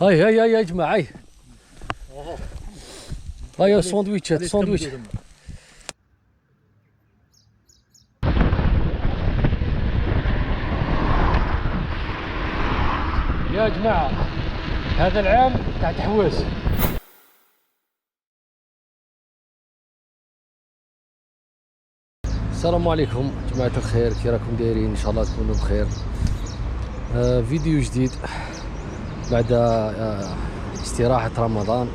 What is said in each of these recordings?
هاي هاي هاي يا جماعه هاي هاي الساندويتشات الساندويتش. يا جماعه هذا العام تاع تحواس. السلام عليكم جماعه الخير، كي راكم دايرين؟ ان شاء الله تكونوا بخير. فيديو جديد بعد استراحه رمضان.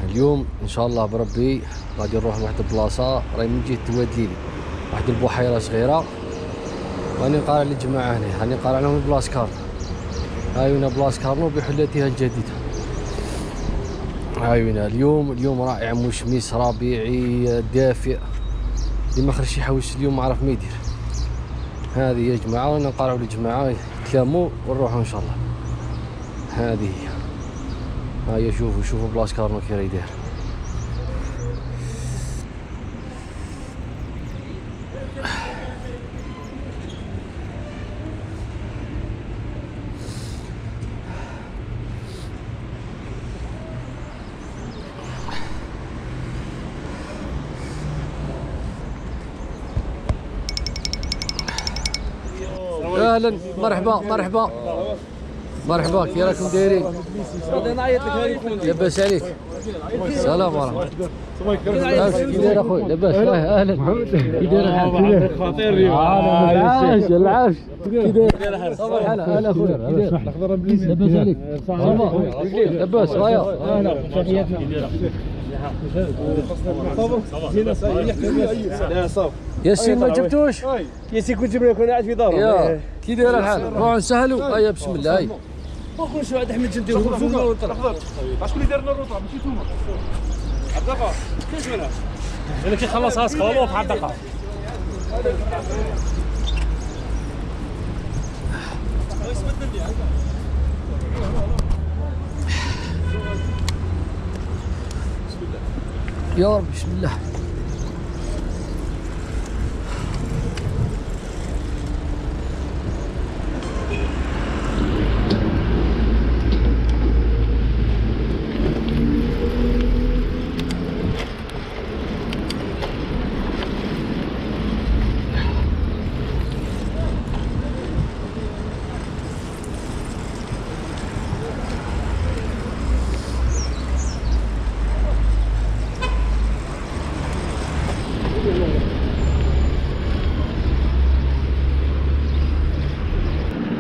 اليوم ان شاء الله بربي غادي نروح لواحد البلاصه راهي من جهه توادليلي، واحد البحيره صغيره. راني نقارع للجماعه هنا، راني نقارع لهم بلاص كارنو. هاي هنا بلاص كارنو بحلتها الجديده. هاي هنا اليوم رائع، مشمس ربيعي دافئ. اللي ما خرجش يحوس اليوم ما عرف ما يدير. هذه يا جماعه رانا نقارعوا للجماعه يتلاموا ونروحوا ان شاء الله. هذه هي. هيا شوفوا بلاص كارنو كي راهي داير. اهلا مرحبا كي راكم دايرين؟ لاباس عليك؟ السلام عليكم. كي داير اخويا؟ لاباس؟ اهلا. كي داير الحال؟ خطير اليوم. العاش كي داير؟ صباح الحال. اهلا اخويا. كي داير؟ لاباس عليك؟ لاباس رايا؟ اهلا تحياتنا. ياسين ما جبتوش؟ ياسين كنت جبت لكم قاعد في داره. كي داير الحال؟ روحوا نسهلوا. هيا بسم الله. هيا اخويا شو عاد احمد جندي وفوما وطلع. شكون اللي دار لنا الروطه؟ ماشي نتوما. عبد الغفار كاينش منها. انا كي خلص راسك والله في عبد الغفار. يا رب بسم الله.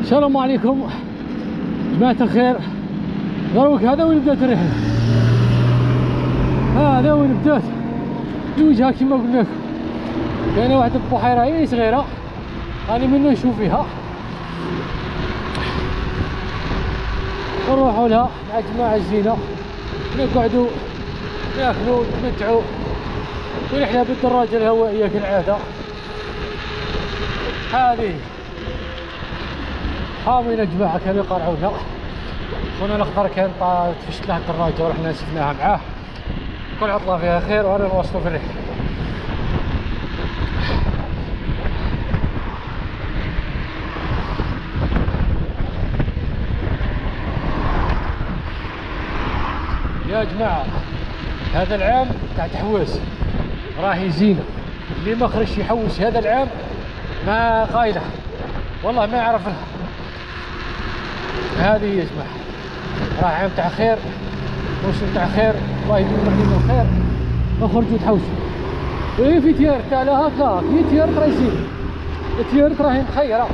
السلام عليكم جماعة الخير. دروك هذا وين بدات الرحلة، هذا وين بدات الوجهة كما قلنا لكم. كاينة واحد البحيرة هي صغيرة راني منو نشوف فيها، نروحوا لها مع جماعة الزينة، نقعدوا ناكلوا نتمتعوا، ورحلة بالدراجة الهوائية كالعادة. هذه حاوين يا جماعه كانوا يقارعونا. خونا الاخضر كان تفشت له الدراجه ورحنا شفناها معاه. كل عطله فيها خير ورانا نواصلوا في الرحله. يا جماعه هذا العام تاع تحواس راهي زينه. اللي ما خرجش يحوس هذا العام ما قايله والله ما يعرف لها. هذه يا جماعه راه عام تاع خير، موسم تاع خير، الله يديم علينا الخير. اخرجوا تحوسوا. ايه في تيارك تاع لا هكا، في تيارك راهي زين، تيارك راهي مخيره،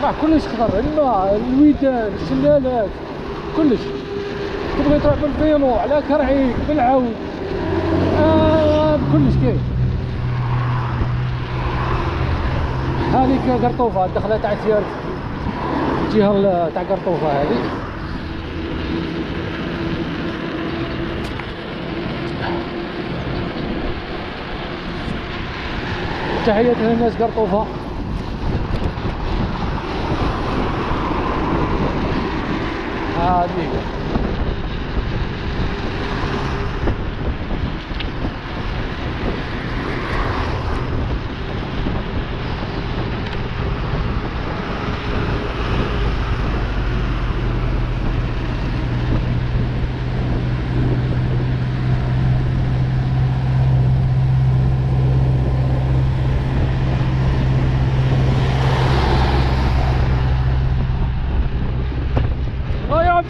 راه كلش خضر، الماء، الويدان، الشلالات، كلش. تبغي تروح بالفيلو على كرعيك بالعود، كلش كاين. هذيك قرطوفه الدخله تاع تيارك، الجهه تاع قرطوفه هذه. تحية للناس قرطوفه. هذه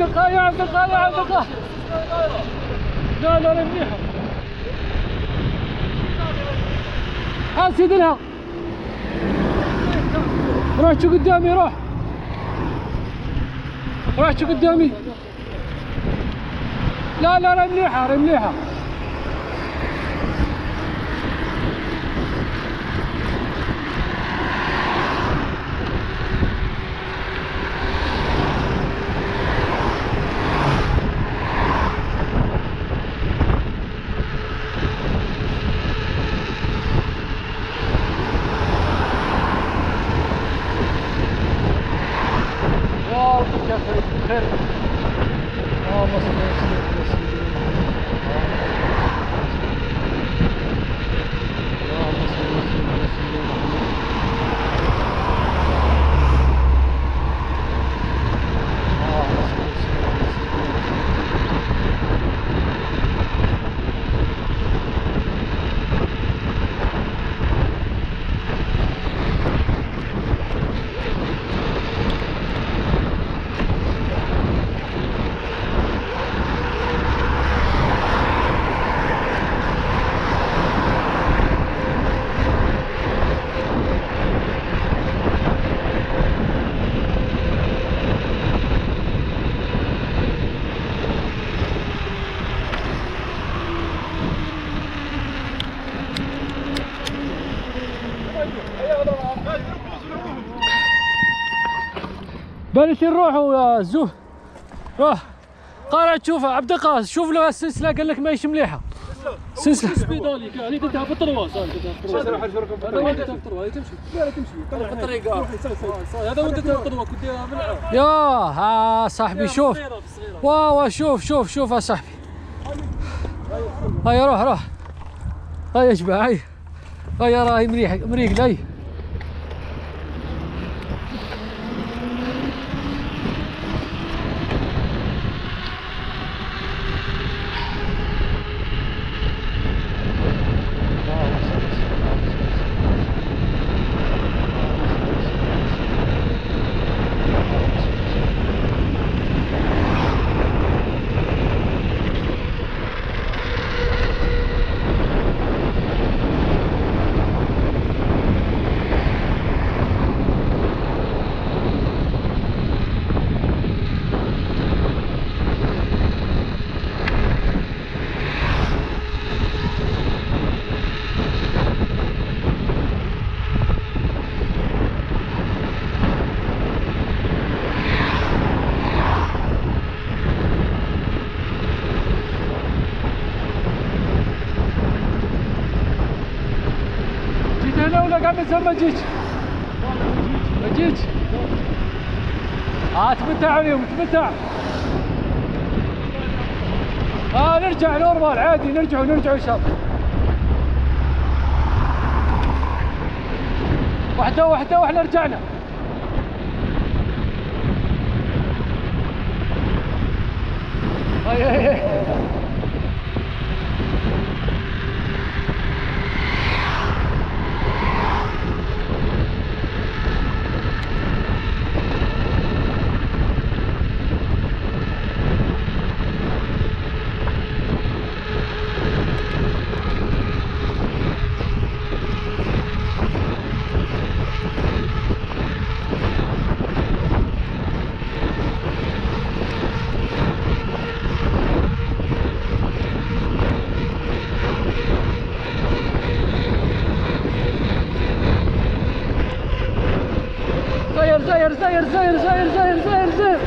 عبد القادر يا عبد القادر يا عبد القادر. لا لا لا منيحة. حاسد لها. روح شو قدامي روح. روح شو قدامي. لا لا لا منيحة منيحة. خير. اللهم صل وسلم على سيدنا محمد. اللهم صل وسلم على سيدنا محمد. اللهم صل وسلم على سيدنا بلش نروحوا يا زوه. روح قارع تشوفها عبد القادر شوف له السلسله قال لك ماهيش مليحه. سلسله سبيد هذيك هذيك انتهى في الطرواس هذا تمشي لا تمشي في الطريق هذا وانت تطلق يا صاحبي شوف واو شوف يا صاحبي. هيا روح هيا اشبع هيا راهي مريق لي. ما جيتش تمتع عليهم تمتع. نرجع نورمال عادي نرجع ان شاء الله. واحدة واحنا رجعنا. هاي زير